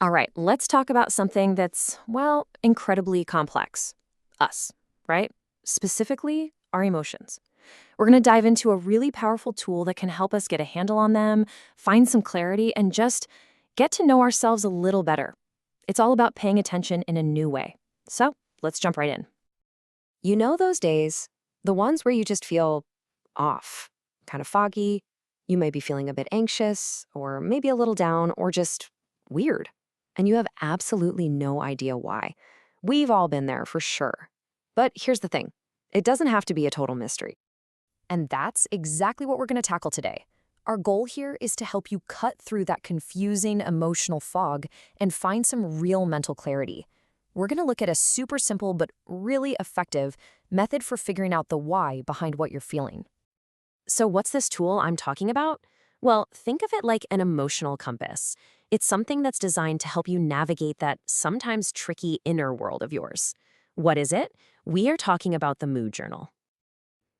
All right, let's talk about something that's, well, incredibly complex. Us, right? Specifically, our emotions. We're going to dive into a really powerful tool that can help us get a handle on them, find some clarity, and just get to know ourselves a little better. It's all about paying attention in a new way. So let's jump right in. You know those days, the ones where you just feel off, kind of foggy, you may be feeling a bit anxious, or maybe a little down, or just weird, and you have absolutely no idea why. We've all been there for sure. But here's the thing, it doesn't have to be a total mystery. And that's exactly what we're going to tackle today. Our goal here is to help you cut through that confusing emotional fog and find some real mental clarity. We're going to look at a super simple but really effective method for figuring out the why behind what you're feeling. So what's this tool I'm talking about? Well, think of it like an emotional compass. It's something that's designed to help you navigate that sometimes tricky inner world of yours. What is it? We are talking about the mood journal.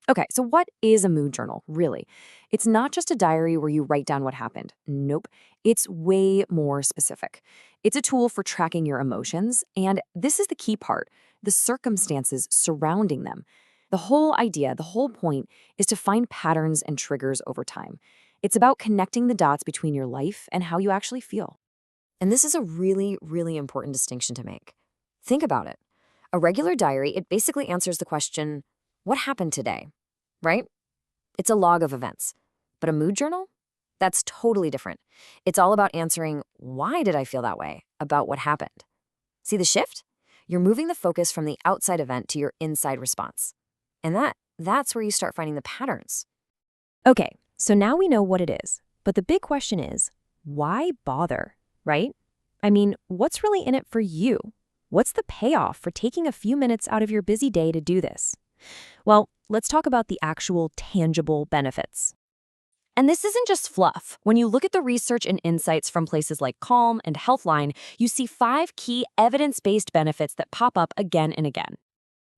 Okay, so what is a mood journal, really? It's not just a diary where you write down what happened. Nope, it's way more specific. It's a tool for tracking your emotions, and this is the key part, the circumstances surrounding them. The whole idea, the whole point, is to find patterns and triggers over time. It's about connecting the dots between your life and how you actually feel. And this is a really, really important distinction to make. Think about it. A regular diary, it basically answers the question, what happened today? Right? It's a log of events. But a mood journal? That's totally different. It's all about answering, why did I feel that way about what happened? See the shift? You're moving the focus from the outside event to your inside response. And that's where you start finding the patterns. Okay, so now we know what it is. But the big question is, why bother, right? I mean, what's really in it for you? What's the payoff for taking a few minutes out of your busy day to do this? Well, let's talk about the actual tangible benefits. And this isn't just fluff. When you look at the research and insights from places like Calm and Healthline, you see 5 key evidence-based benefits that pop up again and again.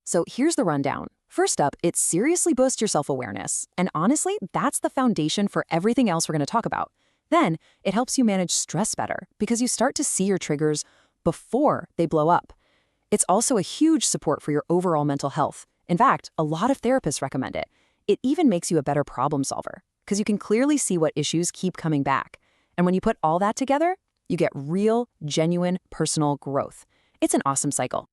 So here's the rundown. First up, it seriously boosts your self-awareness. And honestly, that's the foundation for everything else we're going to talk about. Then, it helps you manage stress better because you start to see your triggers before they blow up. It's also a huge support for your overall mental health. In fact, a lot of therapists recommend it. It even makes you a better problem solver because you can clearly see what issues keep coming back. And when you put all that together, you get real, genuine, personal growth. It's an awesome cycle.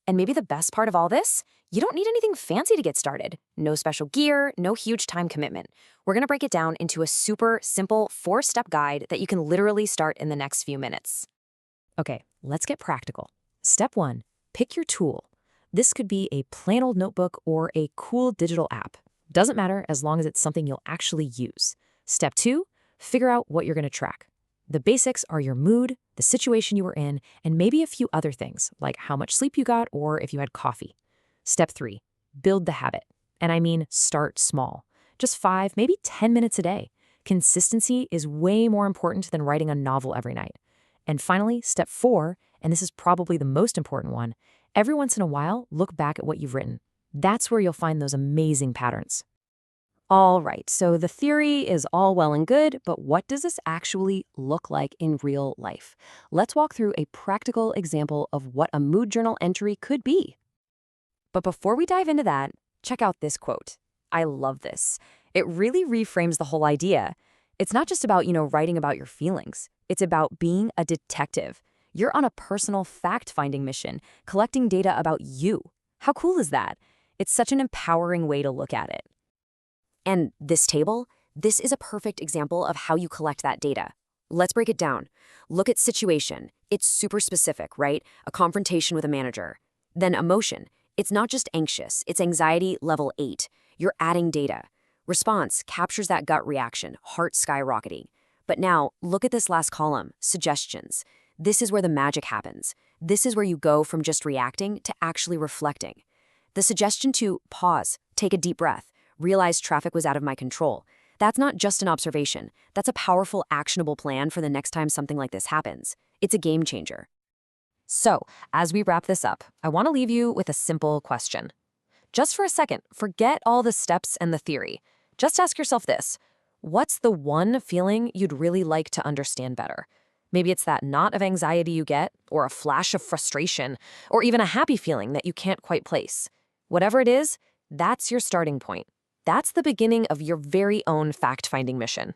And maybe the best part of all this, you don't need anything fancy to get started. No special gear, no huge time commitment. We're going to break it down into a super simple 4-step guide that you can literally start in the next few minutes. Okay, let's get practical. Step 1, pick your tool. This could be a plain old notebook or a cool digital app. Doesn't matter as long as it's something you'll actually use. Step 2, figure out what you're going to track. The basics are your mood, the situation you were in, and maybe a few other things, like how much sleep you got or if you had coffee. Step 3, build the habit. And I mean start small. Just 5, maybe 10 minutes a day. Consistency is way more important than writing a novel every night. And finally, step 4, and this is probably the most important one, every once in a while, look back at what you've written. That's where you'll find those amazing patterns. All right, so the theory is all well and good, but what does this actually look like in real life? Let's walk through a practical example of what a mood journal entry could be. But before we dive into that, check out this quote. I love this. It really reframes the whole idea. It's not just about, writing about your feelings. It's about being a detective. You're on a personal fact-finding mission, collecting data about you. How cool is that? It's such an empowering way to look at it. And this table, this is a perfect example of how you collect that data. Let's break it down. Look at situation. It's super specific, right? A confrontation with a manager. Then emotion. It's not just anxious, it's anxiety level 8. You're adding data. Response captures that gut reaction, heart skyrocketing. But now, look at this last column, suggestions. This is where the magic happens. This is where you go from just reacting to actually reflecting. The suggestion to pause, take a deep breath, realize traffic was out of my control. That's not just an observation. That's a powerful, actionable plan for the next time something like this happens. It's a game changer. So, as we wrap this up, I want to leave you with a simple question. Just for a second, forget all the steps and the theory. Just ask yourself this. What's the one feeling you'd really like to understand better? Maybe it's that knot of anxiety you get, or a flash of frustration, or even a happy feeling that you can't quite place. Whatever it is, that's your starting point. That's the beginning of your very own fact-finding mission.